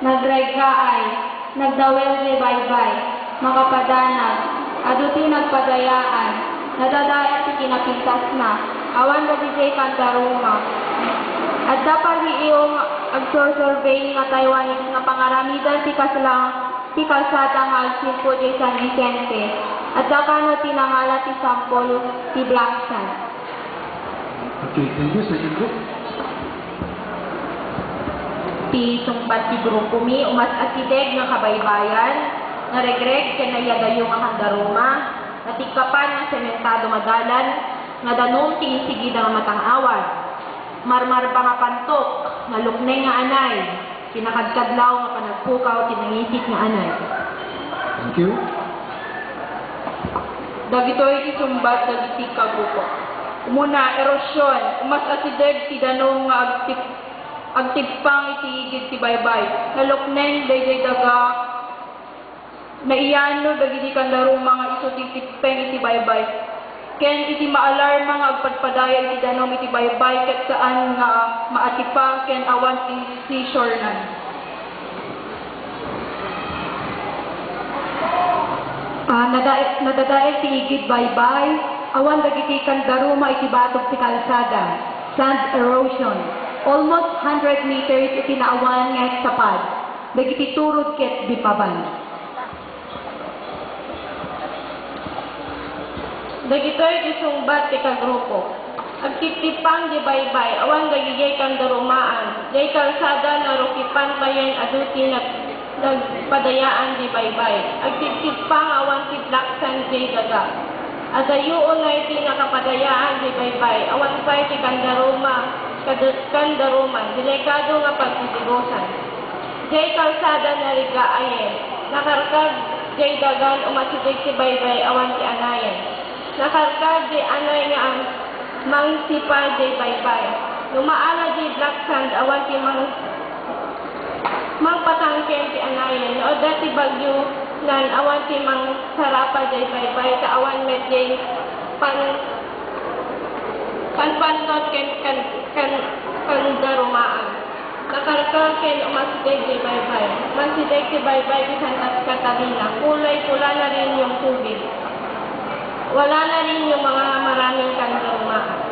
nagreggaay, nagdawel ni baybay, makapadanag, aduti nagpadayaan, nadadayat ti kinapintas na, awan na DJ Kandaruma. At dapat iyong agsursurvey nga Taiwanese nga pangaramidan ti kalsada nga agsimpo di San Vicente. At dakano tinangala ti sampol ti Black Sand. Okay, thank you. Second group. Ti sumpat ti grupo mi, umas asideg nga kabaybayan, nga regreg kanayadayo nga Kandaruma, natikapan nga sementado madalan, nga danom ti insigida nga matang-awan. Marmar pa nga pantok, nga luknay nga anay, kinakadkadlaw nga panagpukaw, tinangisik nga anay. Thank you. Dagitoy isumbat, dagiti ka grupo. Muna, erosyon, umas asideg ti danong nga agtipang itiigid ti baybay. Naluknay, dayday daga, naiyano, dagiti Kandaruma nga iso ti tipeng iti baybay. Ken iti maalarma nga agpadpadaya iti danom iti baybay ket saan nga maatipa ken awan ti seashore nan. Nadadael ti igid baybay, awan dagiti Kandaruma iti batog ti kalsada, sand erosion. Almost 100 meters iti naawan nga sapad, dagiti turod ket bipaban. Dagitoy isungbat ti kagrupo. Agtiptipang di baybay, awan dagigay Kandarumaan. Jay kalsada na rukipan payen aduti nagpadayaan di baybay. Agtiptipang awan ti Black Sand jay daga. Adayoon na iti nakapadayaan di baybay. Awan pa iti Kandaruman. Delikado nga pagtitigosan. Jay kalsada na rigaayen. Nakarkag jay dagan umasidig ti baybay awan ti anayen. Nakarkad di anay nga ang mangsipa di baybay. Lumaala di Black Sand awan ti mangpatangken ti anayen. O dati bagyo nan awan ti sarapa di baybay ka awan met di panpantot kan Kandarumaan. Nakarkad ken umasidig di baybay. Masidig ti baybay di Santa Catalina. Kulay pula na rin yung tubig. Wala na rin yung mga maraming Kandarumaan.